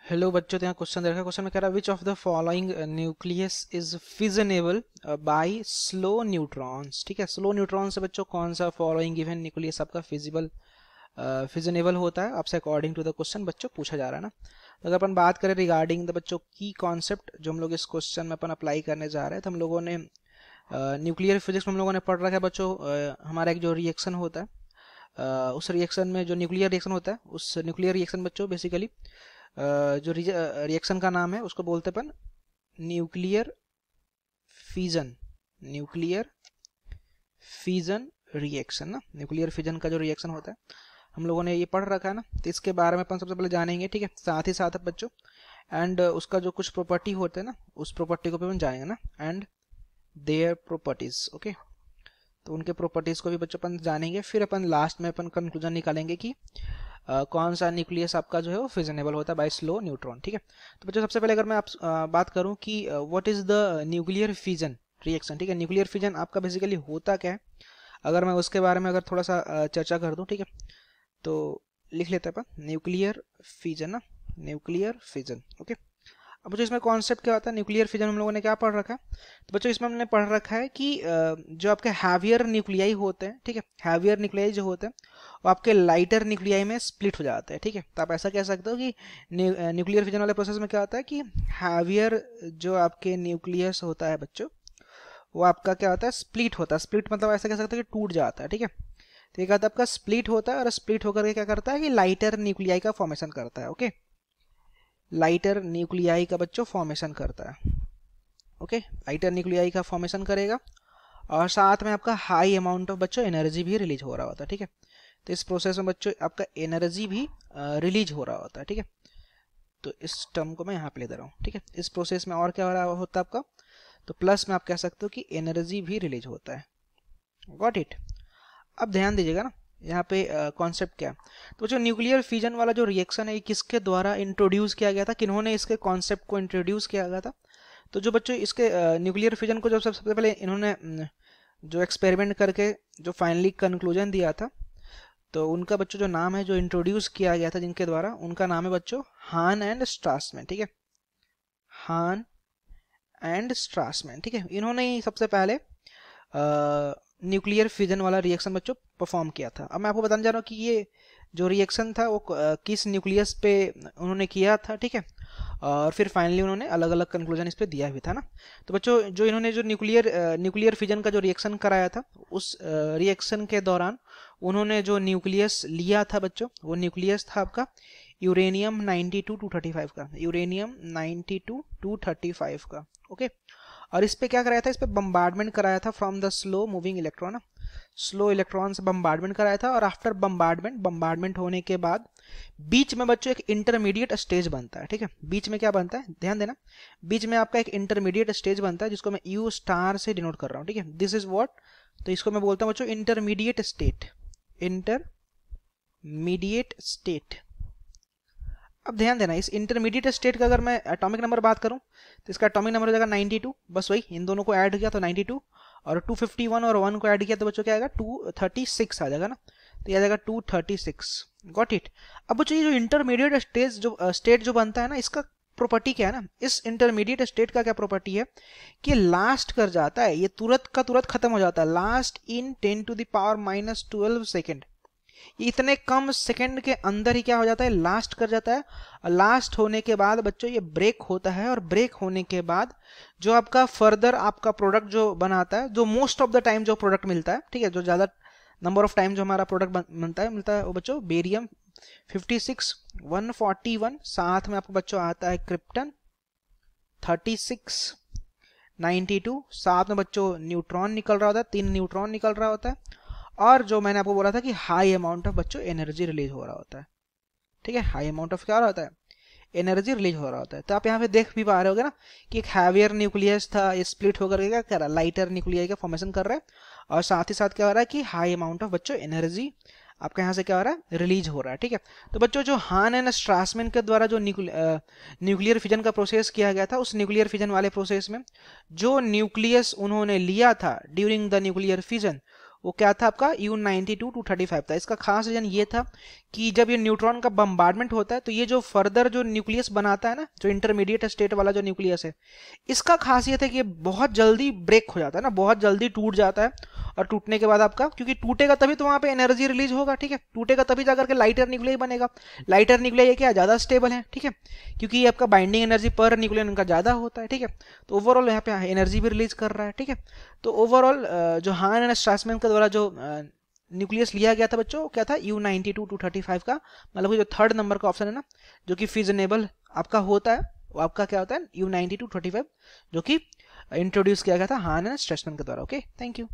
Hello बच्चों, तो यहाँ क्वेश्चन देखा। क्वेश्चन में कह रहा है which of the following nucleus is fissionable by slow neutrons. ठीक है, स्लो न्यूट्रॉन से बच्चों कौन सा फॉलोइंग गिवन न्यूक्लियस आपका फिजनेबल होता है, आपसे अकॉर्डिंग टू द क्वेश्चन बच्चों पूछा जा रहा है ना। तो अगर अपन बात करें रिगार्डिंग द बच्चों की कॉन्सेप्ट जो हम लोग इस क्वेश्चन में अपन अप्लाई करने जा रहे हैं, तो हम लोगों ने न्यूक्लियर फिजिक्स में हम लोगों ने पढ़ रखा है बच्चों। हमारा एक जो रिएक्शन होता है, उस रिएक्शन में जो न्यूक्लियर रिएक्शन होता है, उस न्यूक्लियर रिएक्शन बच्चों बेसिकली जो रिएक्शन का नाम है उसको बोलते अपन nuclear fission. Nuclear fission reaction ना, न्यूक्लियर फिजन का जो रिएक्शन होता है हम लोगों ने ये पढ़ रखा है ना। तो इसके बारे में अपन सबसे पहले जानेंगे, ठीक है। साथ ही साथ बच्चों एंड उसका जो कुछ प्रॉपर्टी होते हैं ना, उस प्रॉपर्टी को भी अपन जानेंगे ना, एंड देयर प्रॉपर्टीज। ओके, तो उनके प्रॉपर्टीज को भी बच्चों अपन जानेंगे। फिर अपन लास्ट में अपन कंक्लूजन निकालेंगे कि कौन सा न्यूक्लियस आपका जो है वो फिजनेबल होता है बाय स्लो न्यूट्रॉन। ठीक है, तो बच्चों सबसे पहले अगर मैं आप बात करूं कि what is the nuclear fission reaction. ठीक है, न्यूक्लियर फिजन आपका बेसिकली होता क्या है, अगर मैं उसके बारे में अगर थोड़ा सा चर्चा कर दूं, ठीक है, तो लिख लेते हैं अपन न्यूक्लियर फिजन ना, न्यूक्लियर फिजन। ओके, अब बच्चों इसमें कॉन्सेप्ट क्या होता है न्यूक्लियर फिजन, हम लोगों ने क्या पढ़ रखा है। तो बच्चों इसमें हमने पढ़ रखा है कि जो आपके हैवियर न्यूक्लियाई होते हैं, ठीक है, हैवियर न्यूक्लियाई जो होते हैं वो आपके लाइटर न्यूक्लियाई में स्प्लिट हो जाते हैं। ठीक है, तो आप ऐसा कह सकते हो कि न्यूक्लियर फिजन वाले प्रोसेस में क्या होता है कि हैवियर जो आपके न्यूक्लियस होता है बच्चों, वो आपका क्या होता है, स्प्लिट होता है। स्प्लिट मतलब ऐसा कह सकते हो कि टूट जाता है। ठीक है, तो ये कहता है आपका स्प्लिट होता है, और स्प्लिट होकर के क्या करता है कि लाइटर न्यूक्लियाई का फॉर्मेशन करता है। ओके, लाइटर न्यूक्लियाई का बच्चों फॉर्मेशन करता है। ओके, लाइटर न्यूक्लियाई का फॉर्मेशन करेगा, और साथ में आपका हाई अमाउंट ऑफ बच्चों एनर्जी भी रिलीज हो रहा होता है। ठीक है, तो इस प्रोसेस में बच्चों आपका एनर्जी भी रिलीज हो रहा होता है। ठीक है, तो इस टर्म को मैं यहाँ पे ले दे रहा हूँ। ठीक है, इस प्रोसेस में और क्या हो रहा होता है आपका, तो प्लस में आप कह सकते हो कि एनर्जी भी रिलीज होता है। Got it. अब ध्यान दीजिएगा ना, यहाँ पे कॉन्सेप्ट क्या है। तो जो न्यूक्लियर फिजन वाला जो रिएक्शन है ये किसके द्वारा इंट्रोड्यूस किया गया था, किन्होंने इसके कॉन्सेप्ट को इंट्रोड्यूस किया गया था। तो जो बच्चों इसके न्यूक्लियर फिजन को जब सबसे पहले इन्होंने जो एक्सपेरिमेंट करके जो फाइनली कंक्लूजन दिया था, तो उनका बच्चों जो नाम है जो इंट्रोड्यूस किया गया था जिनके द्वारा, उनका नाम है बच्चों हान एंड स्ट्रासमैन। ठीक है, हान एंड स्ट्रासमैन। ठीक है, इन्होंने ही सबसे पहले न्यूक्लियर फिजन वाला रिएक्शन बच्चों परफॉर्म किया था। अब मैं आपको बताने जा रहा हूँ कि ये जो रिएक्शन था वो किस न्यूक्लियस पे उन्होंने किया था। ठीक है, और फिर फाइनली उन्होंने अलग अलग कंक्लूजन इस पे दिया भी था ना। तो बच्चों जो इन्होंने जो न्यूक्लियर फिजन का जो रिएक्शन कराया था, उस रिएक्शन के दौरान उन्होंने जो न्यूक्लियस लिया था बच्चों, वो न्यूक्लियस था आपका यूरेनियम 92-235 का, यूरेनियम 92-235 का। ओके, और इस पे क्या कराया था, इस पे बम्बार्डमेंट कराया था from the slow moving electron, slow electron से बम्बार्डमेंट कराया था। और आफ्टर बम्बार्डमेंट होने के बाद बीच में बच्चों एक इंटरमीडिएट स्टेज बनता है। ठीक है, बीच में क्या बनता है, ध्यान देना, बीच में आपका एक इंटरमीडिएट स्टेज बनता है जिसको मैं यू स्टार से डिनोट कर रहा हूँ। ठीक है, दिस इज व्हाट, तो इसको मैं बोलता हूँ बच्चों इंटरमीडिएट स्टेट, इंटरमीडिएट स्टेट। अब ध्यान देना, इस इंटरमीडिएट स्टेट का अगर मैं एटॉमिक नंबर बात करूं तो इसका एटॉमिक नंबर हो जाएगा 92। बस वही, इन दोनों को ऐड किया तो 92, और 251 और 1 को ऐड किया तो बच्चों क्या आएगा, 236 आ जाएगा ना। तो ये आ जाएगा 236। Got it. अब बच्चों ये जो इंटरमीडिएट स्टेट जो बनता है ना, इसका प्रॉपर्टी क्या है ना, इस इंटरमीडिएट स्टेट का क्या प्रॉपर्टी है कि लास्ट कर जाता है, ये तुरंत का तुरंत खत्म हो जाता है, लास्ट इन 10⁻⁻12 सेकेंड। इतने कम सेकंड के अंदर ही क्या हो जाता है, लास्ट कर जाता है। लास्ट होने के बाद बच्चों ये ब्रेक होता है, और ब्रेक होने के बाद जो आपका फर्दर आपका प्रोडक्ट जो बनाता है, जो मोस्ट ऑफ द टाइम जो प्रोडक्ट मिलता है, ठीक है, जो ज्यादा नंबर ऑफ टाइम जो हमारा प्रोडक्ट मिलता है वो बच्चों बेरियम 56 141, साथ में आपको बच्चों आता है क्रिप्टन 36 92, साथ में बच्चों न्यूट्रॉन निकल रहा होता है, 3 न्यूट्रॉन निकल रहा होता है, और जो मैंने आपको बोला था कि हाई अमाउंट ऑफ बच्चों एनर्जी रिलीज हो रहा होता है। ठीक है, हाई अमाउंट ऑफ क्या हो रहा होता है, एनर्जी रिलीज हो रहा होता है। तो आप यहाँ पे देख भी पा रहे होगे ना कि एक हैवियर न्यूक्लियस था, ये स्प्लिट होकर के क्या कर रहा है, लाइटर न्यूक्लियाई का फॉर्मेशन कर रहा है, और साथ ही साथ क्या हो रहा है कि हाई अमाउंट ऑफ बच्चों एनर्जी आपका यहाँ से क्या हो रहा है, रिलीज हो रहा है। ठीक है, तो बच्चों जो हान एंड स्ट्रासमैन के द्वारा जो न्यूक्लियर फिजन का प्रोसेस किया गया था, उस न्यूक्लियर फिजन वाले प्रोसेस में जो न्यूक्लियस उन्होंने लिया था ड्यूरिंग द न्यूक्लियर फिजन, वो क्या था आपका U92 235 था। इसका खास रीजन ये था कि जब ये न्यूट्रॉन का बम्बार्डमेंट होता है तो ये जो फर्दर जो न्यूक्लियस बनाता है ना, जो इंटरमीडिएट स्टेट वाला जो न्यूक्लियस है, इसका खासियत है कि ये बहुत जल्दी ब्रेक हो जाता है ना, बहुत जल्दी टूट जाता है। और टूटने के बाद आपका, क्योंकि टूटेगा तभी तो वहां पे एनर्जी रिलीज होगा, ठीक है, टूटेगा तभी जाकर के लाइटर न्यूक्लियर बनेगा। लाइटर न्यूक्लियर ये क्या ज्यादा स्टेबल है, ठीक है, क्योंकि ये आपका बाइंडिंग एनर्जी पर न्यूक्लियर उनका ज्यादा होता है, ठीक है। तो ओवरऑल यहाँ पे एनर्जी भी रिलीज कर रहा है, ठीक है। तो ओवरऑल जो हान एंड स्ट्रासमैन के द्वारा जो न्यूक्लियस लिया गया था बच्चों, क्या था U92 235 का, मतलब जो थर्ड नंबर का ऑप्शन है ना, जो कि फिजनेबल आपका होता है, वो आपका क्या होता है U92 235, जो कि इंट्रोड्यूस किया गया था हान एंड स्ट्रासमैन के द्वारा। Okay, thank you.